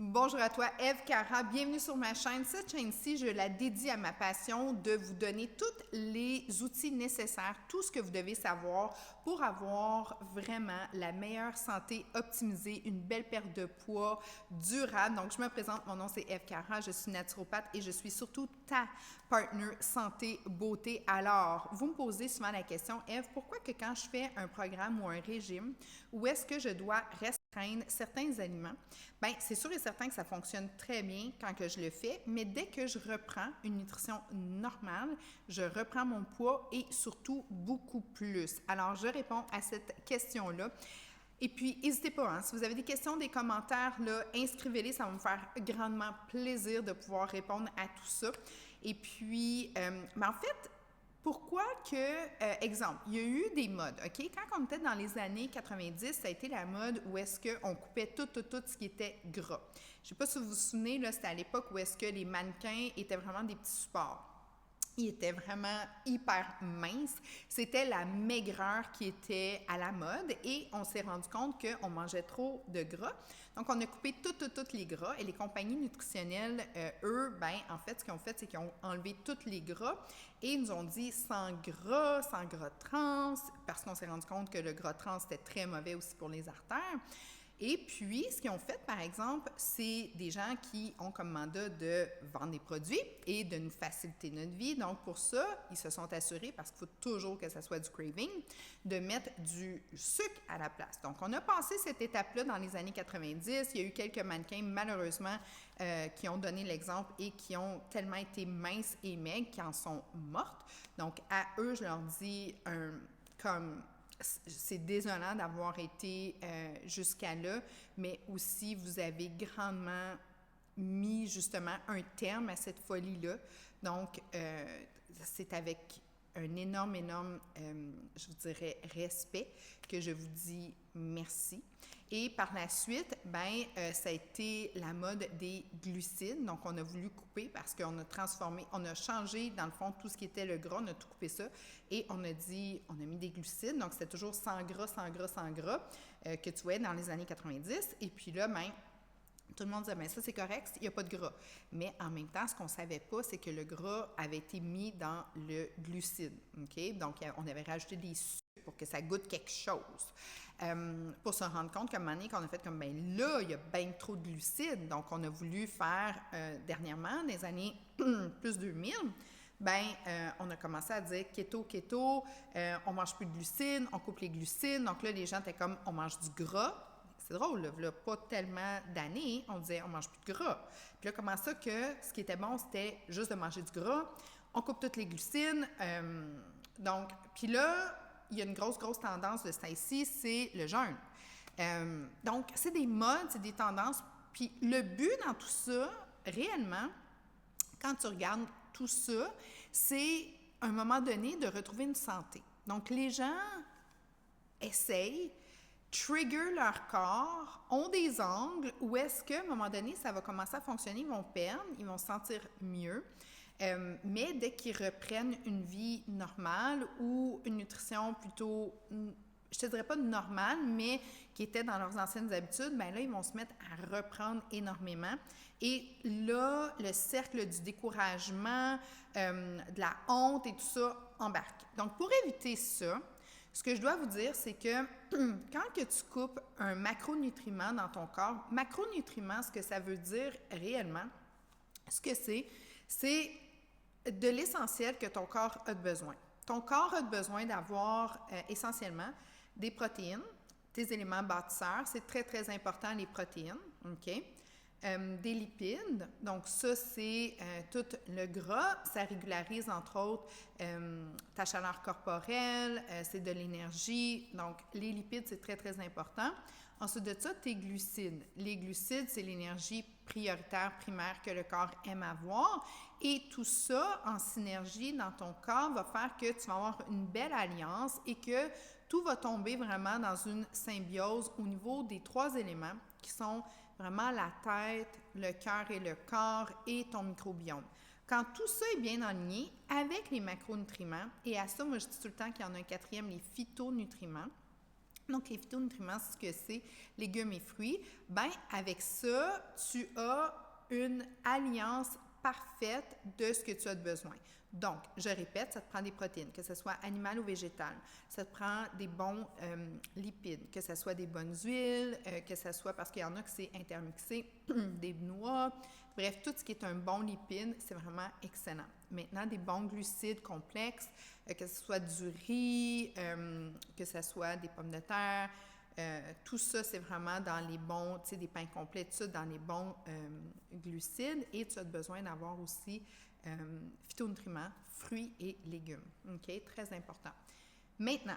Bonjour à toi, Eve Cara. Bienvenue sur ma chaîne. Cette chaîne-ci, je la dédie à ma passion de vous donner tous les outils nécessaires, tout ce que vous devez savoir pour avoir vraiment la meilleure santé optimisée, une belle perte de poids durable. Donc, je me présente, mon nom c'est Eve Cara, je suis naturopathe et je suis surtout ta partner santé beauté. Alors, vous me posez souvent la question, Eve, pourquoi que quand je fais un programme ou un régime, où est-ce que je dois restreindre certains aliments? Bien, c'est sûr et certain que ça fonctionne très bien quand que je le fais, mais dès que je reprends une nutrition normale, je reprends mon poids et surtout beaucoup plus. Alors, je réponds à cette question-là. Et puis, n'hésitez pas, hein, si vous avez des questions, des commentaires, là, inscrivez-les, ça va me faire grandement plaisir de pouvoir répondre à tout ça. Et puis, en fait, pourquoi que, exemple, il y a eu des modes, OK? Quand on était dans les années 90, ça a été la mode où est-ce qu'on coupait tout ce qui était gras. Je ne sais pas si vous vous souvenez, là, c'était à l'époque où est-ce que les mannequins étaient vraiment des petits supports. Ils étaient vraiment hyper minces. C'était la maigreur qui était à la mode et on s'est rendu compte qu'on mangeait trop de gras. Donc, on a coupé tous les gras et les compagnies nutritionnelles, eux, ben en fait, ce qu'ils ont fait, c'est qu'ils ont enlevé tous les gras et ils nous ont dit sans gras trans, parce qu'on s'est rendu compte que le gras trans, c'était très mauvais aussi pour les artères. Et puis, ce qu'ils ont fait, par exemple, c'est des gens qui ont comme mandat de vendre des produits et de nous faciliter notre vie. Donc, pour ça, ils se sont assurés, parce qu'il faut toujours que ça soit du craving, de mettre du sucre à la place. Donc, on a passé cette étape-là dans les années 90. Il y a eu quelques mannequins, malheureusement, qui ont donné l'exemple et qui ont tellement été minces et maigres qu'ils en sont mortes. Donc, à eux, je leur dis comme... C'est désolant d'avoir été jusqu'à là, mais aussi vous avez grandement mis justement un terme à cette folie-là. Donc, c'est avec un énorme, je vous dirais, respect que je vous dis merci. Et par la suite, ça a été la mode des glucides. Donc, on a voulu couper parce qu'on a transformé, on a changé, dans le fond, tout ce qui était le gras, on a tout coupé ça. Et on a mis des glucides. Donc, c'était toujours sans gras, que tu voyais dans les années 90. Et puis là, tout le monde disait, bien ça c'est correct, il n'y a pas de gras. Mais en même temps, ce qu'on ne savait pas, c'est que le gras avait été mis dans le glucide. OK? Donc, on avait rajouté des sucres pour que ça goûte quelque chose. Pour se rendre compte qu'à un moment donné, qu'on a fait comme, ben là, il y a bien trop de glucides. Donc, on a voulu faire, dernièrement, des années plus 2000, on a commencé à dire keto, on mange plus de glucides, on coupe les glucides. Donc là, les gens étaient comme, on mange du gras. C'est drôle, là, pas tellement d'années, on disait on mange plus de gras. Puis là, comment ça que ce qui était bon, c'était juste de manger du gras, on coupe toutes les glucides. Donc, puis là, il y a une grosse tendance de ça ici, c'est le jeûne. Donc, c'est des modes, c'est des tendances. Puis le but dans tout ça, réellement, quand tu regardes tout ça, c'est à un moment donné de retrouver une santé. Donc, les gens essayent, trigger leur corps, ont des angles où est-ce qu'à un moment donné, ça va commencer à fonctionner, ils vont perdre, ils vont se sentir mieux. Mais dès qu'ils reprennent une vie normale ou une nutrition plutôt, je te dirais pas normale, mais qui était dans leurs anciennes habitudes, là, ils vont se mettre à reprendre énormément. Et là, le cercle du découragement, de la honte et tout ça embarque. Donc, pour éviter ça, ce que je dois vous dire, c'est que quand que tu coupes un macronutriment dans ton corps, macronutriment, ce que ça veut dire réellement, ce que c'est de l'essentiel que ton corps a besoin. Ton corps a besoin d'avoir essentiellement des protéines, tes éléments bâtisseurs, c'est très important les protéines, OK? Des lipides, donc ça c'est tout le gras, ça régularise entre autres ta chaleur corporelle, c'est de l'énergie, donc les lipides c'est très important. Ensuite de ça, tes glucides. Les glucides, c'est l'énergie prioritaire, primaire que le corps aime avoir et tout ça en synergie dans ton corps va faire que tu vas avoir une belle alliance et que tout va tomber vraiment dans une symbiose au niveau des trois éléments qui sont vraiment la tête, le cœur et le corps et ton microbiome. Quand tout ça est bien aligné avec les macronutriments, et à ça, moi je dis tout le temps qu'il y en a un quatrième, les phytonutriments, Donc, les phytonutriments, c'est ce que c'est, légumes et fruits. Ben, avec ça, tu as une alliance parfaite de ce que tu as besoin. Donc, je répète, ça te prend des protéines, que ce soit animales ou végétales. Ça te prend des bons lipides, que ce soit des bonnes huiles, que ce soit, parce qu'il y en a que c'est intermixé, des noix. Bref, tout ce qui est un bon lipide, c'est vraiment excellent. Maintenant, des bons glucides complexes, que ce soit du riz, que ce soit des pommes de terre, tout ça, c'est vraiment dans les bons, tu sais, des pains complets, tout ça, dans les bons glucides. Et tu as besoin d'avoir aussi phytonutriments, fruits et légumes. OK? Très important. Maintenant,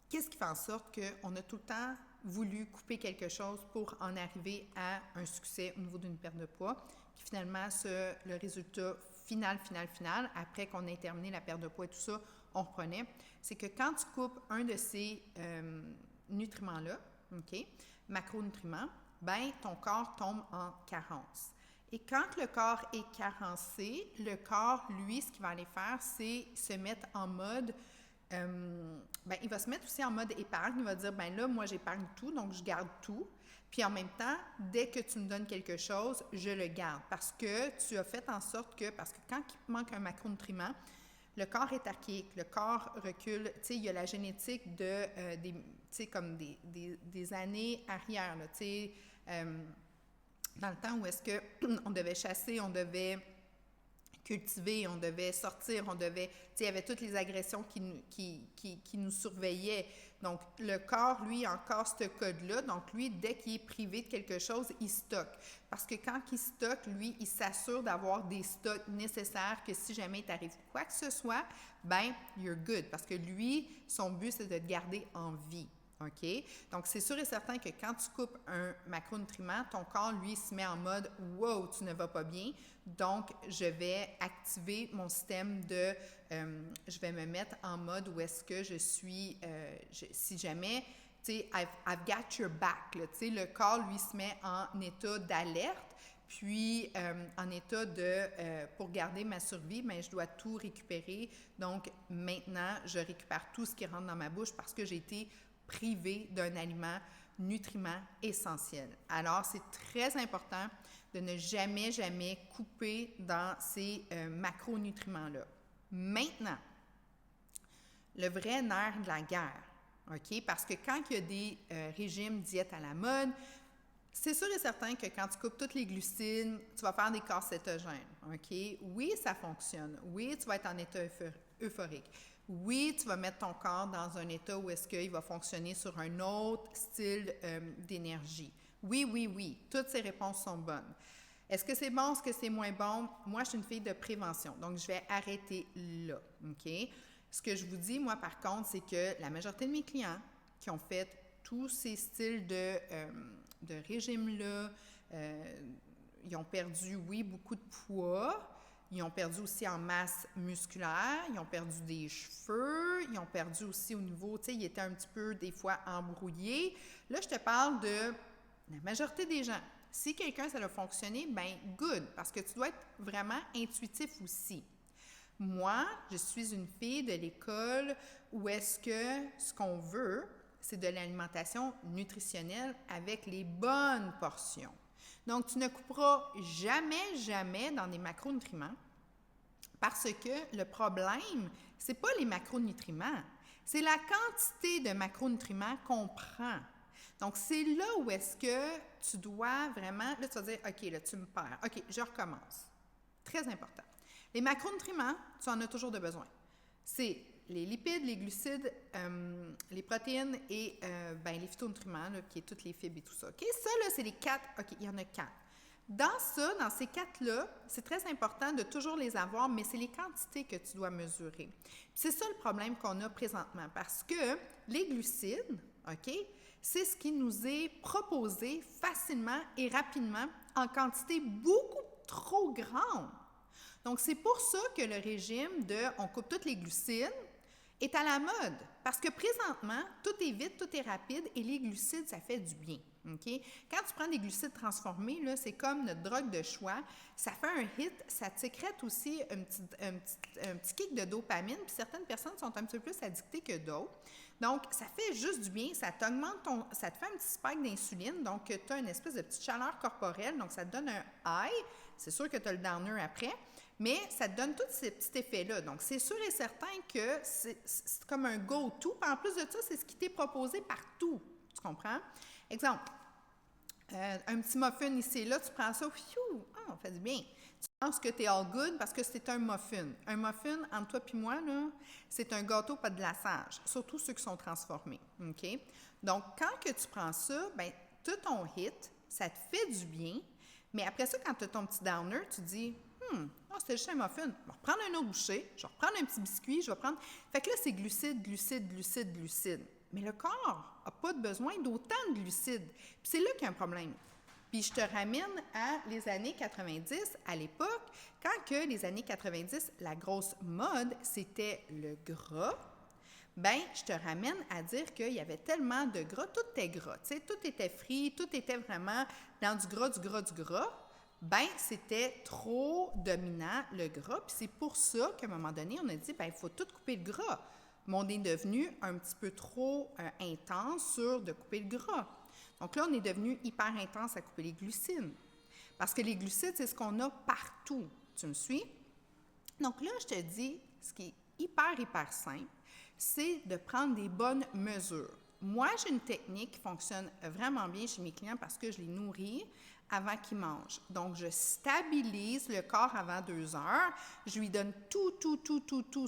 qu'est-ce qui fait en sorte qu'on a tout le temps voulu couper quelque chose pour en arriver à un succès au niveau d'une perte de poids? Puis finalement, le résultat final, après qu'on ait terminé la perte de poids et tout ça, on reprenait, c'est que quand tu coupes un de ces nutriments-là, OK, macronutriments, ben ton corps tombe en carence. Et quand le corps est carencé, le corps, lui, ce qu'il va aller faire, c'est se mettre en mode, il va se mettre aussi en mode épargne. Il va dire, ben là, moi, j'épargne tout, donc je garde tout. Puis en même temps, dès que tu me donnes quelque chose, je le garde. Parce que tu as fait en sorte que, parce que quand il manque un macronutriment, le corps est archaïque, le corps recule. Tu sais, il y a la génétique de, comme des années arrière, là, tu sais, dans le temps où est-ce qu'on devait chasser, on devait cultiver, on devait sortir, on devait, tu sais, il y avait toutes les agressions qui nous surveillaient. Donc, le corps, lui, a encore ce code-là. Donc, lui, dès qu'il est privé de quelque chose, il stocke. Parce que quand il stocke, lui, il s'assure d'avoir des stocks nécessaires que si jamais il t'arrive quoi que ce soit, ben, you're good. Parce que lui, son but, c'est de te garder en vie. OK? Donc, c'est sûr et certain que quand tu coupes un macronutriment, ton corps, lui, se met en mode « Wow, tu ne vas pas bien. » Donc, je vais activer mon système de je vais me mettre en mode où est-ce que je suis, si jamais, tu sais, I've got your back. Tu sais, le corps, lui, se met en état d'alerte. Puis, en état de, pour garder ma survie, bien, je dois tout récupérer. Donc, maintenant, je récupère tout ce qui rentre dans ma bouche parce que j'ai été privée d'un aliment nutriment essentiel. Alors, c'est très important de ne jamais couper dans ces macronutriments-là. Maintenant, le vrai nerf de la guerre, OK? Parce que quand il y a des régimes diète à la mode, c'est sûr et certain que quand tu coupes toutes les glucides, tu vas faire des corps cétogènes, OK? Oui, ça fonctionne. Oui, tu vas être en état euphorique. Oui, tu vas mettre ton corps dans un état où est-ce qu'il va fonctionner sur un autre style d'énergie. Oui. Toutes ces réponses sont bonnes. Est-ce que c'est bon? Est-ce que c'est moins bon? Moi, je suis une fille de prévention, donc je vais arrêter là, OK? Ce que je vous dis, moi, par contre, c'est que la majorité de mes clients qui ont fait tous ces styles de régime-là, ils ont perdu, oui, beaucoup de poids. Ils ont perdu aussi en masse musculaire, ils ont perdu des cheveux, ils ont perdu aussi au niveau, tu sais, ils étaient un petit peu, des fois, embrouillés. Là, je te parle de la majorité des gens. Si quelqu'un, ça a fonctionné, bien, good, parce que tu dois être vraiment intuitif aussi. Moi, je suis une fille de l'école où est-ce que ce qu'on veut, c'est de l'alimentation nutritionnelle avec les bonnes portions. Donc, tu ne couperas jamais dans des macronutriments parce que le problème, c'est pas les macronutriments, c'est la quantité de macronutriments qu'on prend. Donc, c'est là où est-ce que tu dois vraiment, là, tu vas dire, OK, là, tu me perds. OK, je recommence. Très important. Les macronutriments, tu en as toujours de besoin. C'est les lipides, les glucides, les protéines et les phytonutriments, là, qui est toutes les fibres et tout ça. OK? Ça, là, c'est les 4. OK, il y en a 4. Dans ces 4-là, c'est très important de toujours les avoir, mais c'est les quantités que tu dois mesurer. C'est ça le problème qu'on a présentement, parce que les glucides, OK, c'est ce qui nous est proposé facilement et rapidement en quantité beaucoup trop grande. Donc, c'est pour ça que le régime de « on coupe tous les glucides » est à la mode. Parce que présentement, tout est vite, tout est rapide et les glucides, ça fait du bien. Okay? Quand tu prends des glucides transformés, là, c'est comme notre drogue de choix. Ça fait un hit, ça te sécrète aussi un petit kick de dopamine. Puis certaines personnes sont un petit peu plus addictées que d'autres. Donc, ça fait juste du bien, ça t'augmente ça te fait un petit spike d'insuline, donc tu as une espèce de petite chaleur corporelle, donc ça te donne un high. C'est sûr que tu as le downer après, mais ça te donne tous ces petits effets-là. Donc, c'est sûr et certain que c'est comme un go-to. Puis en plus de ça, c'est ce qui t'est proposé partout. Tu comprends? Exemple, un petit muffin ici et là, tu prends ça, ça fait du bien. Tu penses que tu es all good parce que c'est un muffin. Un muffin, entre toi et moi, là, c'est un gâteau pas de glaçage, surtout ceux qui sont transformés. OK? Donc, quand que tu prends ça, bien, tu as ton hit, ça te fait du bien, mais après ça, quand tu as ton petit downer, tu dis, c'était juste un muffin. Je vais reprendre un autre bouchée, je vais reprendre un petit biscuit, je vais prendre. Fait que là, c'est glucides, glucides, glucides, glucides. Mais le corps n'a pas besoin d'autant de glucides. Puis c'est là qu'il y a un problème. Puis je te ramène à les années 90, à l'époque, quand que les années 90, la grosse mode, c'était le gras. Bien, je te ramène à dire qu'il y avait tellement de gras, tout était gras, tu sais, tout était frit, tout était vraiment dans du gras, du gras, du gras. Bien, c'était trop dominant, le gras. Puis c'est pour ça qu'à un moment donné, on a dit, bien, il faut tout couper le gras. Mais on est devenu un petit peu trop intense sur de couper le gras. Donc là, on est devenu hyper intense à couper les glucides. Parce que les glucides, c'est ce qu'on a partout. Tu me suis? Donc là, je te dis, ce qui est hyper, hyper simple, c'est de prendre des bonnes mesures. Moi, j'ai une technique qui fonctionne vraiment bien chez mes clients parce que je les nourris avant qu'ils mangent. Donc, je stabilise le corps avant 2 heures. Je lui donne tout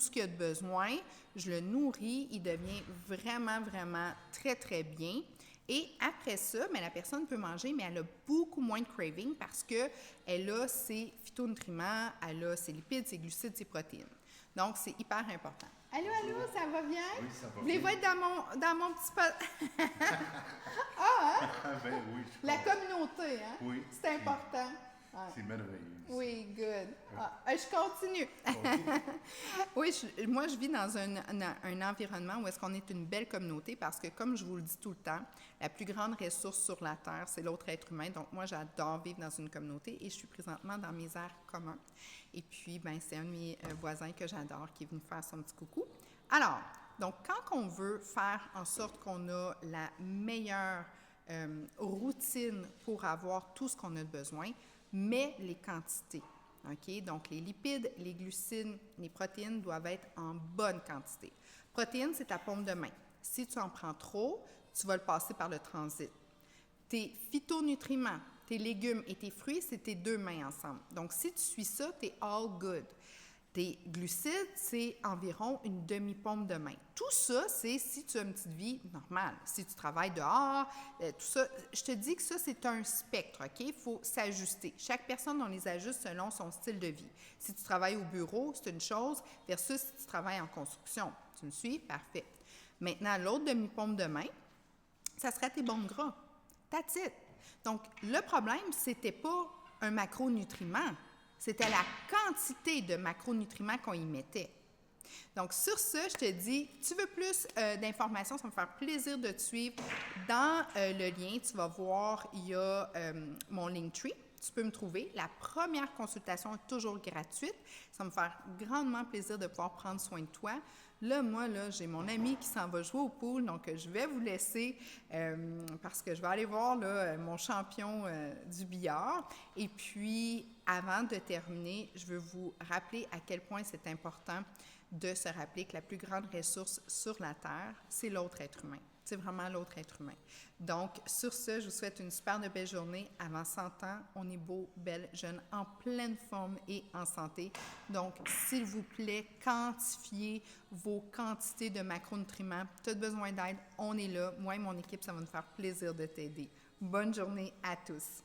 ce qu'il a de besoin. Je le nourris. Il devient vraiment, vraiment très, très bien. Et après ça, mais la personne peut manger, mais elle a beaucoup moins de craving parce qu'elle a ses phytonutriments, elle a ses lipides, ses glucides, ses protéines. Donc, c'est hyper important. Allô, ça va bien? Oui, ça va bien. Voulez-vous être dans mon petit spot? Ben oui, La communauté, hein? Oui. C'est important. Ouais. C'est merveilleux. Oui, good. Je continue. Oui, moi, je vis dans un environnement où est-ce qu'on est une belle communauté parce que, comme je vous le dis tout le temps, la plus grande ressource sur la Terre, c'est l'autre être humain. Donc, moi, j'adore vivre dans une communauté et je suis présentement dans mes aires communs. Et puis, ben, c'est un de mes voisins que j'adore qui est venu faire son petit coucou. Alors, donc, quand on veut faire en sorte qu'on a la meilleure routine pour avoir tout ce qu'on a besoin, mais les quantités. OK? Donc, les lipides, les glucides, les protéines doivent être en bonne quantité. Protéines, c'est ta paume de main. Si tu en prends trop, tu vas le passer par le transit. Tes phytonutriments, tes légumes et tes fruits, c'est tes 2 mains ensemble. Donc, si tu suis ça, tu es all good. Tes glucides, c'est environ une demi-paume de main. Tout ça, c'est si tu as une petite vie normale. Si tu travailles dehors, tout ça, je te dis que ça, c'est un spectre, OK? Il faut s'ajuster. Chaque personne, on les ajuste selon son style de vie. Si tu travailles au bureau, c'est une chose, versus si tu travailles en construction. Tu me suis? Parfait. Maintenant, l'autre demi-paume de main, ça serait tes bons gras. That's it. Donc, le problème, c'était pas un macronutriment. C'était la quantité de macronutriments qu'on y mettait. Donc, sur ce, je te dis, tu veux plus d'informations, ça va me faire plaisir de te suivre. Dans le lien, tu vas voir, il y a mon Linktree. Tu peux me trouver. La première consultation est toujours gratuite. Ça va me faire grandement plaisir de pouvoir prendre soin de toi. Là, moi, j'ai mon ami qui s'en va jouer au pool, donc je vais vous laisser parce que je vais aller voir mon champion du billard. Et puis, avant de terminer, je veux vous rappeler à quel point c'est important de se rappeler que la plus grande ressource sur la Terre, c'est l'autre être humain. C'est vraiment l'autre être humain. Donc, sur ce, je vous souhaite une super de belle journée. Avant 100 ans, on est beau, belle, jeune, en pleine forme et en santé. Donc, s'il vous plaît, quantifiez vos quantités de macronutriments. Tu as besoin d'aide, on est là. Moi et mon équipe, ça va nous faire plaisir de t'aider. Bonne journée à tous.